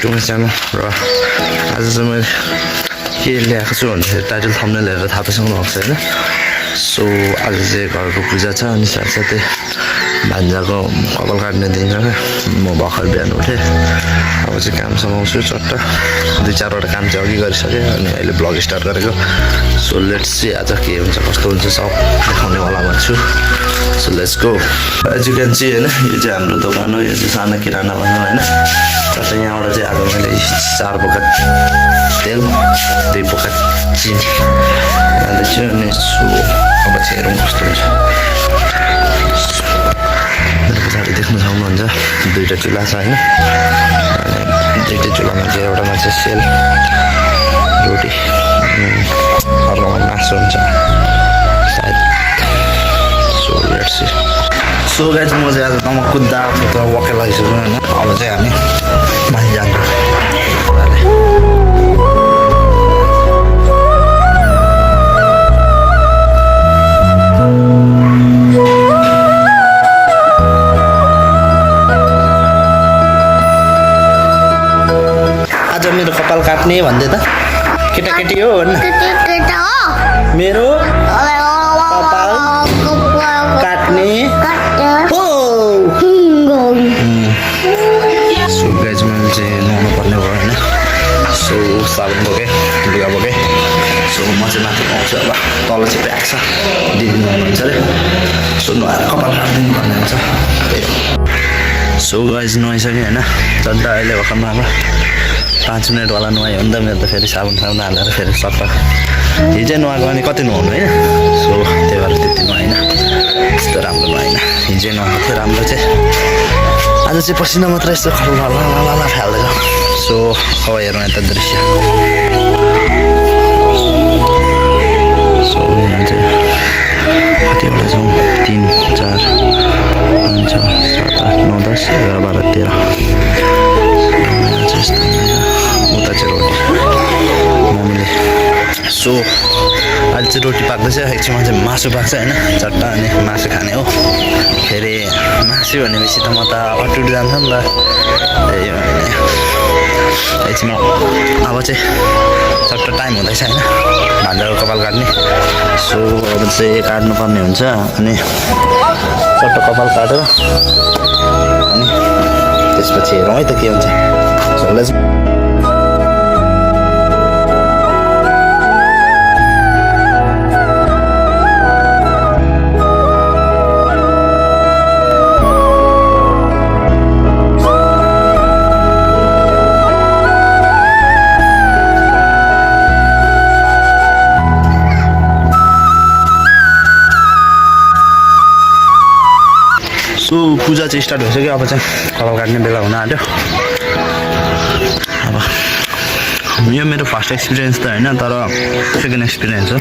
To my channel र आज चाहिँ मैले के ल्याएको छु भन्दाखेरि टाइटल थम्बनेल हेरेर थाहा पाइसक्नु भएको छ होइन। सो आज चाहिँ घरको पूजा छ अनि साथसाथै भान्जाको कपाल काट्ने दिन छ क्या। म भर्खर बिहान उठेँ, अब चाहिँ काम समाउँछु चट्ट 2-4वटा काम चाहिँ अघि गरिसकेँ अनि अहिले ब्लग स्टार्ट गरेको। सो लेट्स सी आज के हुन्छ कस्तो हुन्छ सब देखाउने वालामा छु। So let's go. As you can see होइन, यो चाहिँ हाम्रो दोकान हो, यो चाहिँ सानो किराना भनौँ होइन। र यहाँबाट चाहिँ आज मैले 4 बोका तेल 2 बोका चिनी हाल्दैछु अनि अब चाहिँ हेरौँ कस्तो हुन्छ। पछाडि देख्न सक्नुहुन्छ 2टा चुल्हा छ होइन। अनि 2टा चुल्हामा चाहिँ एउटामा चाहिँ सेल रोटी अर्कोमा मासु हुन्छ सायद। So let's C. So guys म चाहिँ आज तमा कुद्दा वकै लागिसक्छु होइन। अब चाहिँ हामी माथि जान्छौँ। आज मेरो कपाल काट्ने भन्दै त केटाकेटी हो भन्न। मेरो कपाल काट्ने हो। सो गाइस मैले चाहिँ नुहाउनु पर्ने भयो होइन। सो साबुन बोकेँ, लुगा बोकेँ। सो म चाहिँ माथि आउँछु, अब तल चाहिँ प्याक छ, दिदी नुहाउनुहुन्छ अरे। सो नुहाएर कपाल काट्दिनु भन्ने हुन्छ। सो गाइस नुहाइसकेँ होइन। चड्डा अहिले भर्खरमा अब 5 मिनटवाला नुहायो भने त मेरो त फेरि साबुन हालेर फेरि सट्टा हिजो नुहाएको भने कति नुहाउनु होइन। सो त्यही भएर त्यति नुहाइन, त्यस्तो राम्रो नुहाइन। हिजो नुहाएको थियो राम्रो चाहिँ, आज चाहिँ पसिना मात्र यस्तो खल्ला फाल्दैछ। सो अब हेरौँ यता दृश्य। सो यहाँ चाहिँ कतिवटा छौँ 3, 4, 5, 6, 7, 8, 9, 10, 11, 12, 13। उता चाहिँ रोटी मम्मीले। सो अहिले चाहिँ रोटी पाक्दैछ, एकछिनमा चाहिँ मासु पाक्छ होइन। चट्टा अनि मासु खाने हो। फेरि मासु भनेपछि त म त अटुट जान्छ नि त। त्यही भने एकछिनमा अब चाहिँ चट्ट टाइम हुँदैछ होइन भान्जाको कपाल काट्ने। सो अब चाहिँ काट्नुपर्ने हुन्छ अनि चट्ट कपाल काटेर अनि त्यसपछि हेरौँ है त के हुन्छ। सो लेट्स सो पूजा चाहिँ स्टार्ट भइसक्यो। अब चाहिँ कपाल काट्ने बेला हुन आँट्यो। अब यो मेरो फर्स्ट एक्सपिरियन्स त होइन, तर सेकेन्ड एक्सपिरियन्स हो।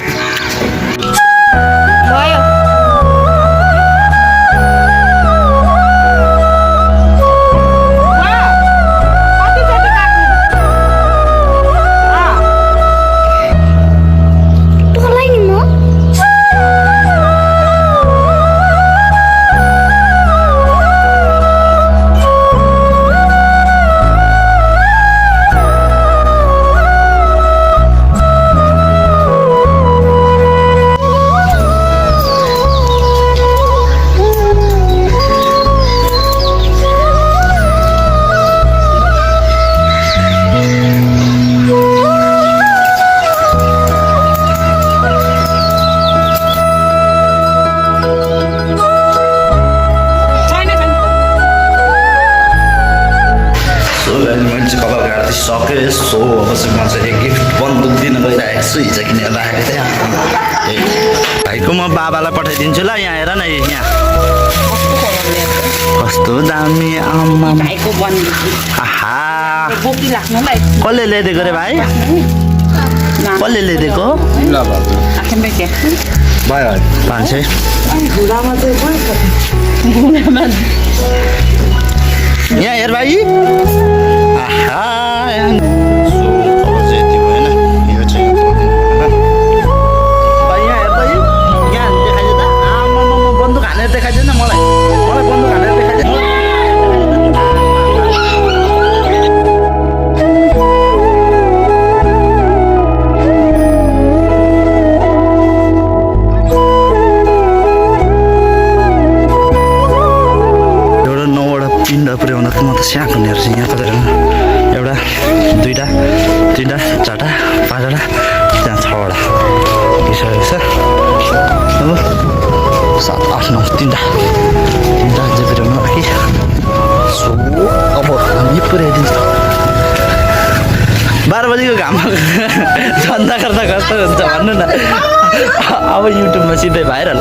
सके। सो अब चाहिँ म चाहिँ एक गिफ्ट बन्दुक दिन गइरहेको छु। हिजो किनेर राखेको थिएँ भाइको। म बाबालाई पठाइदिन्छु ल। यहाँ हेर न, यहाँ कस्तो दामी आमा। आहा कसले ल्याइदिएको रे भाइ? कसले ल्याइदिएको? 500। यहाँ हेर भाइ। आहा देखाइदिएन मलाई बन्दुक हानेर देखाइदिएन। म त स्याहार्नु हेर्छु यहाँ कतै एउटा दुईवटा तिनवटा चारवटा पाँचवटा त्यहाँ छवटा भइसकेको छ अब 7 8 9 तिनवटा जेपिरहनु बाँकी सो अब हामी पुऱ्याइदिन्छ 12 बजीको घाममा झन्डा गर्दा कस्तो हुन्छ भन्नु न अब युट्युबमा सिधै भाइरल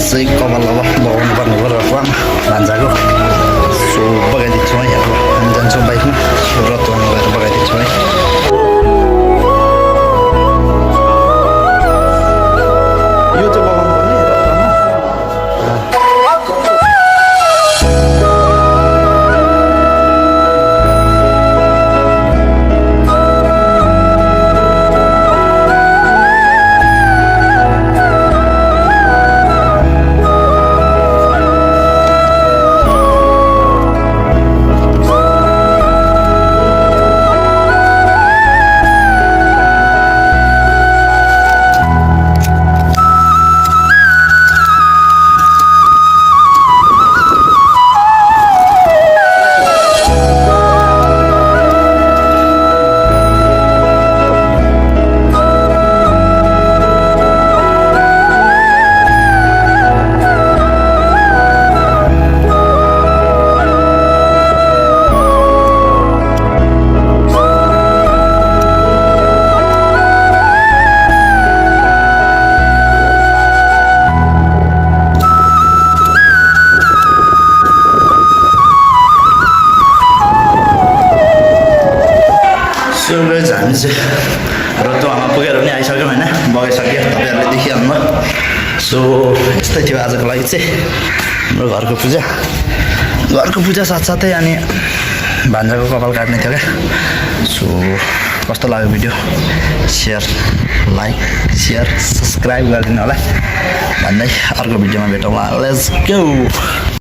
चाहिँ कपाल अब लगाउनु पर्ने भयो भान्जाको सो बगाइदिन्छौँ है अब हामी जान्छौँ बाइकमा सो रतुवामा गएर बगाइदिन्छौँ है यो चाहिँ बगाउनु पर्ने हामी चाहिँ रतुवामा पुगेर पनि आइसक्यौँ होइन बगाइसक्यो तपाईँहरूले देखिहाल्नुभयो सो यस्तै थियो आजको लागि चाहिँ हाम्रो घरको पूजा साथसाथै अनि भान्जाको कपाल काट्ने थियो क्या सो कस्तो लाग्यो भिडियो लाइक सेयर सब्सक्राइब गरिदिनु होला भन्दै अर्को भिडियोमा भेटौँला लेट्स गो